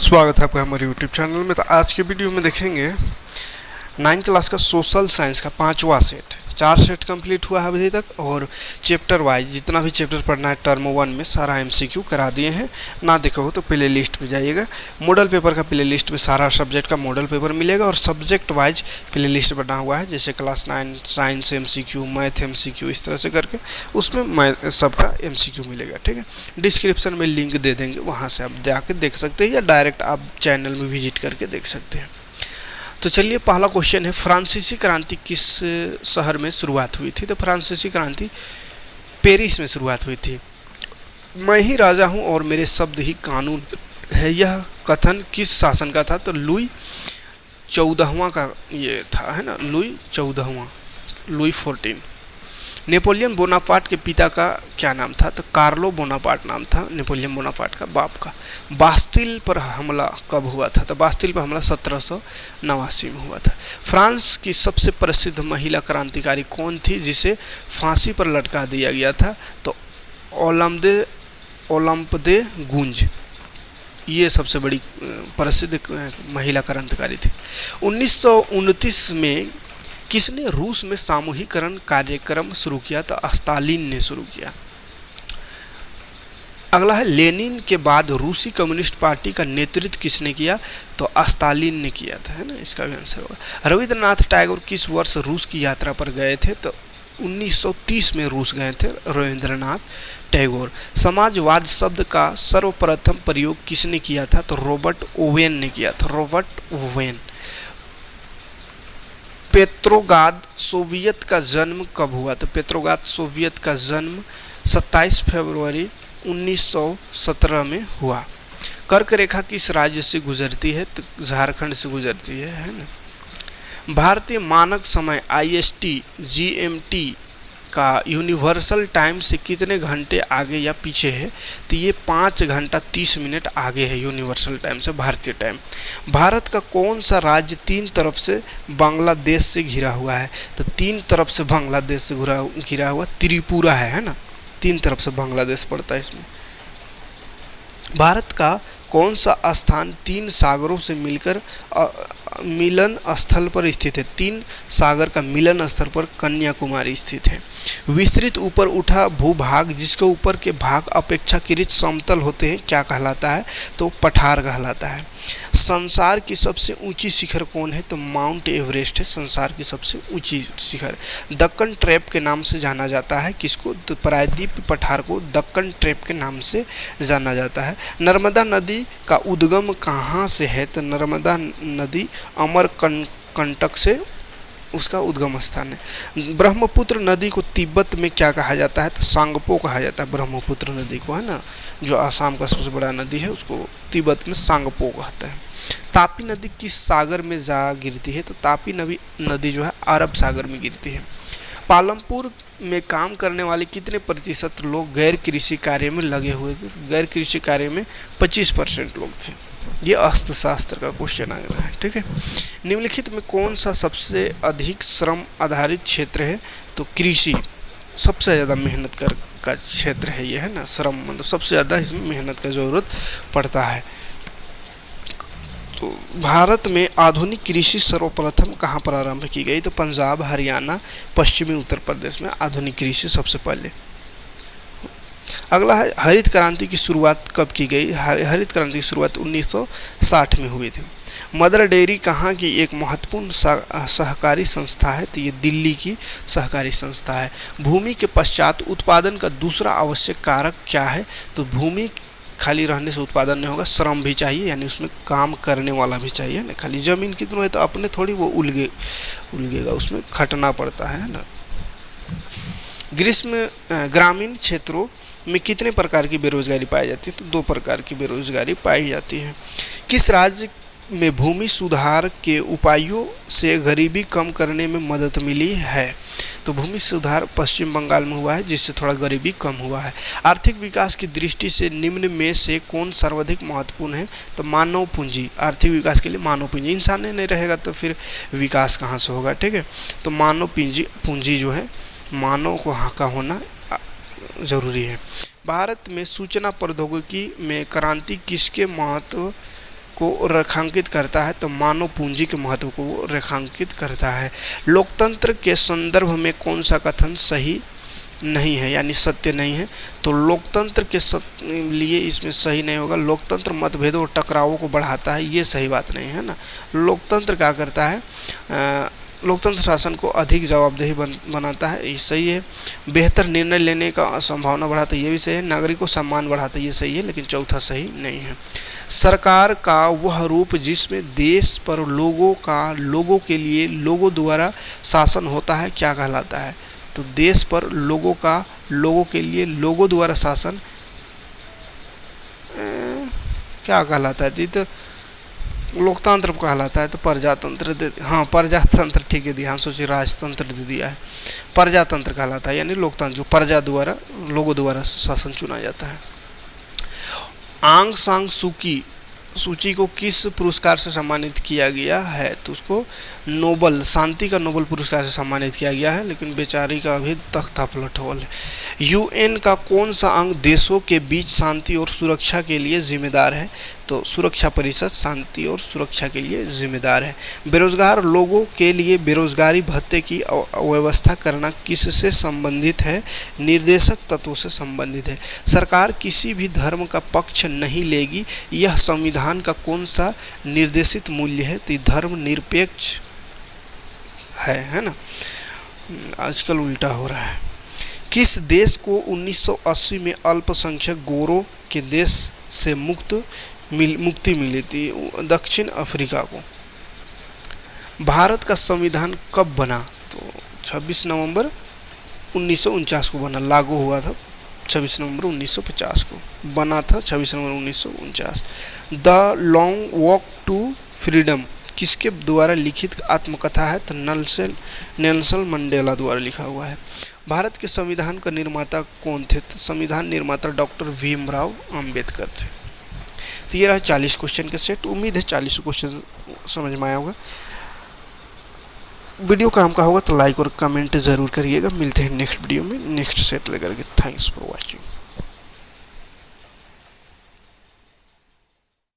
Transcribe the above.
स्वागत है आपका हमारे यूट्यूब चैनल में। तो आज के वीडियो में देखेंगे 9th क्लास का सोशल साइंस का 5वां सेट। 4 सेट कंप्लीट हुआ है अभी तक और चैप्टर वाइज जितना भी चैप्टर पढ़ना है टर्म 1 में सारा एमसीक्यू करा दिए हैं। ना देखा हो तो प्ले लिस्ट पे जाइएगा। मॉडल पेपर का प्ले लिस्ट में सारा सब्जेक्ट का मॉडल पेपर मिलेगा और सब्जेक्ट वाइज प्ले लिस्ट बना हुआ है, जैसे class 9 science MCQ, math MCQ, इस तरह से करके उसमें सबका एमसीक्यू मिलेगा। ठीक है, डिस्क्रिप्शन में लिंक दे देंगे, वहाँ से आप जाके देख सकते हैं या डायरेक्ट आप चैनल में विजिट करके देख सकते हैं। तो चलिए, पहला क्वेश्चन है, फ्रांसीसी क्रांति किस शहर में शुरुआत हुई थी? तो फ्रांसीसी क्रांति पेरिस में शुरुआत हुई थी। मैं ही राजा हूँ और मेरे शब्द ही कानून है, यह कथन किस शासन का था? तो लुई 14वां का ये था, है ना, लुई 14वां, लुई 14। नेपोलियन बोनापार्ट के पिता का क्या नाम था? तो कार्लो बोनापार्ट नाम था नेपोलियन बोनापार्ट का बाप का। बास्तिल पर हमला कब हुआ था? तो बास्तिल पर हमला 1789 में हुआ था। फ्रांस की सबसे प्रसिद्ध महिला क्रांतिकारी कौन थी जिसे फांसी पर लटका दिया गया था? तो ओलंप दे गूंज, ये सबसे बड़ी प्रसिद्ध महिला क्रांतिकारी थी। 1929 में किसने रूस में सामूहिकरण कार्यक्रम शुरू किया? तो स्टालिन ने शुरू किया। अगला है, लेनिन के बाद रूसी कम्युनिस्ट पार्टी का नेतृत्व किसने किया? तो स्टालिन ने किया था, है ना, इसका भी आंसर होगा। रविंद्रनाथ टैगोर किस वर्ष रूस की यात्रा पर गए थे? तो 1930 में रूस गए थे रविंद्रनाथ टैगोर। समाजवाद शब्द का सर्वप्रथम प्रयोग किसने किया था? तो रॉबर्ट ओवेन ने किया था, रॉबर्ट ओवेन। पेट्रोग्राद सोवियत का जन्म कब हुआ? तो पेट्रोग्राद सोवियत का जन्म 27 फरवरी 1917 में हुआ। कर्क रेखा किस राज्य से गुजरती है? तो झारखंड से गुजरती है ना। भारतीय मानक समय IST GMT का यूनिवर्सल टाइम से कितने घंटे आगे या पीछे है? तो ये 5 घंटा 30 मिनट आगे है यूनिवर्सल टाइम से, भारतीय टाइम। भारत का कौन सा राज्य 3 तरफ से बांग्लादेश से घिरा हुआ है? तो 3 तरफ से बांग्लादेश से घिरा हुआ त्रिपुरा है ना, 3 तरफ से बांग्लादेश पड़ता है इसमें। भारत का कौन सा स्थान 3 सागरों से मिलकर मिलन स्थल पर स्थित है? 3 सागर का मिलन स्थल पर कन्याकुमारी स्थित है। विस्तृत ऊपर उठा भूभाग जिसके ऊपर के भाग अपेक्षाकृत समतल होते हैं क्या कहलाता है? तो पठार कहलाता है। संसार की सबसे ऊंची शिखर कौन है? तो माउंट एवरेस्ट है संसार की सबसे ऊंची शिखर। दक्कन ट्रैप के नाम से जाना जाता है किसको? तो प्रायद्वीप पठार को दक्कन ट्रैप के नाम से जाना जाता है। नर्मदा नदी का उद्गम कहाँ से है? तो नर्मदा नदी अमरकंटक से उसका उद्गम स्थान है। ब्रह्मपुत्र नदी को तिब्बत में क्या कहा जाता है? तो सांगपो कहा जाता है ब्रह्मपुत्र नदी को, है ना, जो आसाम का सबसे बड़ा नदी है उसको तिब्बत में सांगपो कहते हैं। तापी नदी किस सागर में जा गिरती है? तो तापी नदी जो है अरब सागर में गिरती है। पालमपुर में काम करने वाले कितने प्रतिशत लोग गैर कृषि कार्य में लगे हुए थे? तो गैर कृषि कार्य में 25% लोग थे। ये अर्थशास्त्र का क्वेश्चन आ रहा है। ठीक है, निम्नलिखित में कौन सा सबसे अधिक श्रम आधारित क्षेत्र है? तो कृषि सबसे ज़्यादा मेहनत का क्षेत्र है ये, है ना, श्रम मतलब सबसे ज़्यादा इसमें मेहनत का ज़रूरत पड़ता है। तो भारत में आधुनिक कृषि सर्वप्रथम कहाँ पर आरंभ की गई? तो पंजाब, हरियाणा, पश्चिमी उत्तर प्रदेश में आधुनिक कृषि सबसे पहले। अगला है, हरित क्रांति की शुरुआत कब की गई? हरित क्रांति की शुरुआत 1960 में हुई थी। मदर डेयरी कहाँ की एक महत्वपूर्ण सहकारी संस्था है? तो ये दिल्ली की सहकारी संस्था है। भूमि के पश्चात उत्पादन का दूसरा आवश्यक कारक क्या है? तो भूमि खाली रहने से उत्पादन नहीं होगा, श्रम भी चाहिए, यानी उसमें काम करने वाला भी चाहिए ना। खाली जमीन कितना है तो अपने थोड़ी वो उलगेगा, उसमें खटना पड़ता है ना। ग्रामीण क्षेत्रों में कितने प्रकार की बेरोजगारी पाई जाती है? तो 2 प्रकार की बेरोजगारी पाई जाती है। किस राज्य में भूमि सुधार के उपायों से गरीबी कम करने में मदद मिली है? तो भूमि सुधार पश्चिम बंगाल में हुआ है जिससे थोड़ा गरीबी कम हुआ है। आर्थिक विकास की दृष्टि से निम्न में से कौन सर्वाधिक महत्वपूर्ण है? तो मानव पूंजी। आर्थिक विकास के लिए मानव पूंजी, इंसान नहीं रहेगा तो फिर विकास कहाँ से होगा? ठीक है, तो मानव पूंजी जो है, मानव को का होना जरूरी है। भारत में सूचना प्रौद्योगिकी में क्रांति किसके महत्व को रेखांकित करता है? तो मानव पूंजी के महत्व को वो रेखांकित करता है। लोकतंत्र के संदर्भ में कौन सा कथन सही नहीं है यानी सत्य नहीं है? तो लोकतंत्र के लिए इसमें सही नहीं होगा। लोकतंत्र मतभेदों और टकरावों को बढ़ाता है, ये सही बात नहीं है ना। लोकतंत्र क्या करता है? लोकतंत्र शासन को अधिक जवाबदेही बनाता है, ये सही है। बेहतर निर्णय लेने का संभावना बढ़ाता है, ये भी सही है। नागरिकों को सम्मान बढ़ाता है, ये सही है, लेकिन चौथा सही नहीं है। सरकार का वह रूप जिसमें देश पर लोगों के लिए लोगों द्वारा शासन होता है क्या कहलाता है? तो देश पर लोगों के लिए लोगों द्वारा शासन क्या कहलाता है? तो लोकतंत्र कहलाता है। तो प्रजातंत्र हाँ प्रजातंत्र ठीक है, ध्यान सोचिए, राजतंत्र दे दिया है। प्रजातंत्र कहलाता है यानी लोकतंत्र जो प्रजा द्वारा लोगों द्वारा शासन चुना जाता है। आंग सान सूची को किस पुरस्कार से सम्मानित किया गया है? तो उसको नोबल शांति का नोबल पुरस्कार से सम्मानित किया गया है, लेकिन बेचारी का अभी तख्ता पलटवाल है। यूएन का कौन सा अंग देशों के बीच शांति और सुरक्षा के लिए जिम्मेदार है? तो सुरक्षा परिषद शांति और सुरक्षा के लिए जिम्मेदार है। बेरोजगार लोगों के लिए बेरोजगारी भत्ते की व्यवस्था करना किससे संबंधित है? निर्देशक तत्वों से संबंधित है। सरकार किसी भी धर्म का पक्ष नहीं लेगी, यह संविधान का कौन सा निर्देशित मूल्य है? तो धर्म निरपेक्ष है ना। आजकल उल्टा हो रहा है। किस देश को 1980 में अल्पसंख्यक गोरों के देश से मुक्ति मिली थी? दक्षिण अफ्रीका को। भारत का संविधान कब बना? तो 26 नवंबर 1949 को बना। लागू हुआ था 26 नवंबर 1950 को, बना था 26 नवंबर 1949। The long walk to freedom किसके द्वारा लिखित आत्मकथा है? तो नेल्सन मंडेला द्वारा लिखा हुआ है। भारत के संविधान का निर्माता कौन थे? तो संविधान निर्माता डॉक्टर भीमराव अंबेडकर थे। तो ये रहा 40 क्वेश्चन के सेट। उम्मीद है 40 क्वेश्चन समझ में आया होगा। वीडियो काम का होगा तो लाइक और कमेंट ज़रूर करिएगा। मिलते हैं नेक्स्ट वीडियो में नेक्स्ट सेट लेकर के। Thanks for watching.